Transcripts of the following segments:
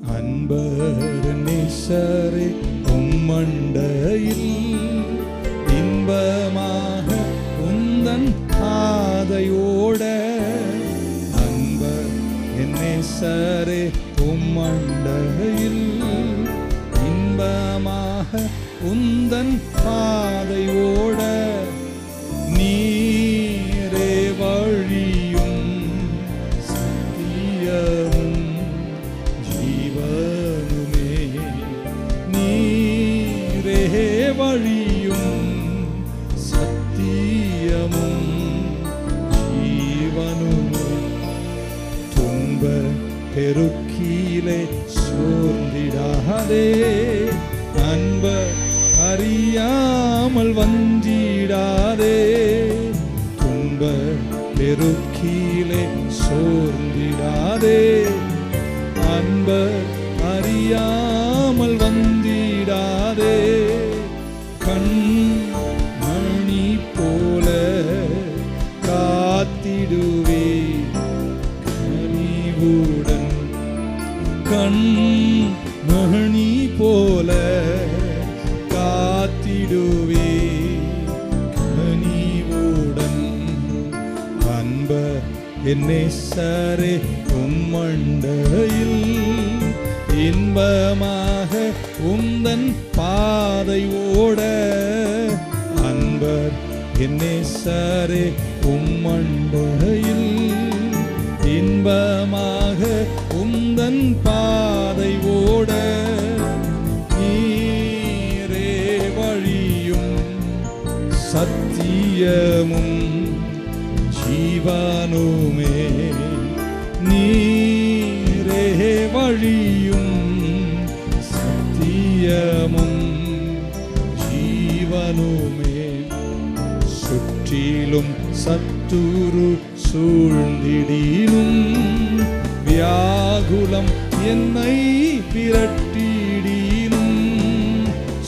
அன்பர் நேசரே உம்மண்டையில் இன்பமாக உந்தன் பாதையோட. அன்பர் நேசரே உம்மண்டையில் இன்பமாக உந்தன் பாதையோட. நீரே வழியும் சத்தியமும் ஜீவனுமே. நீரே வழியும் சத்தியமும் ஜீவனுமே. துன்ப பெருக்கிலே சோர்ந்திடாதே, அன்பர் அறியாமல் வந்திடாதே. துன்ப பெருக்கிலே சோர்ந்திடாதே, அன்பர் அறியாமல் வந்திடாதே. கண்மணி போல காத்திடுவே கனிவுடன். கண்மணி போல காத்திடுவே கனிவுடன். அன்பர் நேசரே உம்மண்டையில் இன்பமாக உந்தன் பாதையோட. அன்பர் நேசரே உம்மண்டையில் இன்பமாக உந்தன் பாதையோட. நீரே வழியும் சத்தியமும் ஜீவனுமே. நீரே வழியும் சத்தியமும் ஜீவனுமே. சுற்றிலும் சத்துரு சூழ்ந்திடினும் வியாகுலம் என்னை விரட்டிடினும்.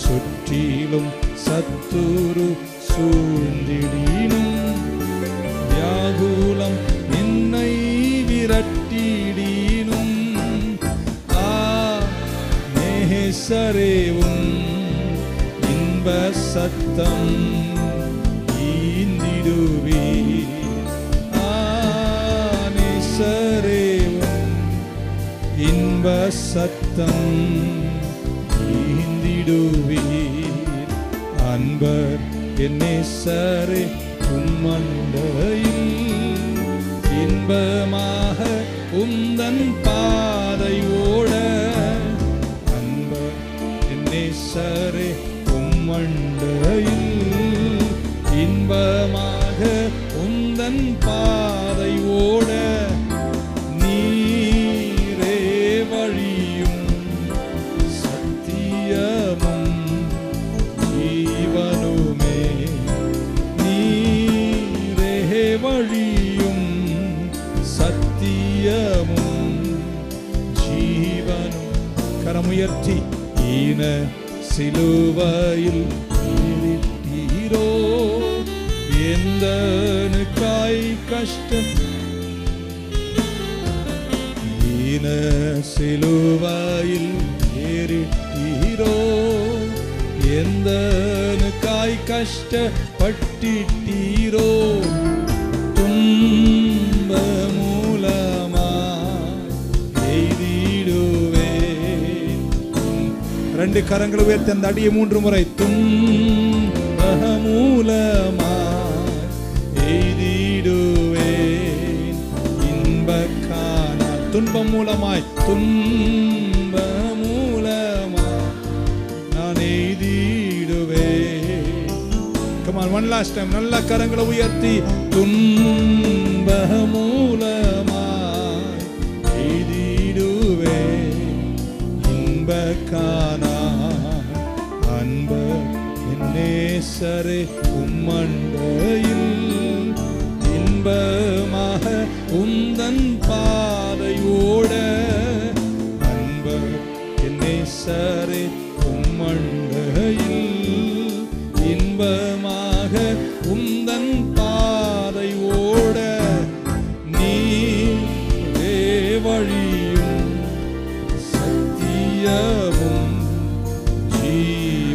சுற்றிலும் சத்துரு சூழ்ந்திடினும் வியாகுலம் என்னை விரட்டிடினும். நேசரேவும் இன்ப சத்தம் ஈந்திடுவே. நேசரேவும் இன்ப சத்தம் ஈந்திடுவே. அன்பர் நேசரே உம்மண்டையில் இன்பமாக உந்தன் பாதையோட. அன்பர் நேசரே உம்மண்டையில் இன்பமாக உந்தன் பாதையோட. நீரே வழியும் சத்தியமும் ஜீவனுமே. நீரே வழியும் சத்தியமும் ஜீவனும். கரமுயர்த்தி ஈன சிலுவையில் ஏறிட்டீரோ எந்தனுக்காய் கஷ்டம். ஈன சிலுவையில் ஏறிட்டீரோ எந்தனுக்காய் கஷ்டப்பட்டிட்டீரோ. துன்ப மூலமா எய்திடுவே. ரெண்டு கரங்களை உயர்த்தி அந்த அடியை 3 முறை. துன்ப மூலமா எய்திடுவே இன்பக்கான. துன்பம் மூலமாய் துன்ப மூலமாய் நான் எய்திடுவே. Come on, one last time. நல்ல கரங்களை உயர்த்தி. துன்ப மூலமாய் எய்திடுவே இன்பக்கான. அன்பர் நேசரே உம்மண்டையில் இன்பமாக உந்தன் பாதையோட. அன்பர் நேசரே உம்மண்டையில் இன்பமாக உந்தன் பாதையோட. நீரே வழியும்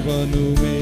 ஜீவனுமே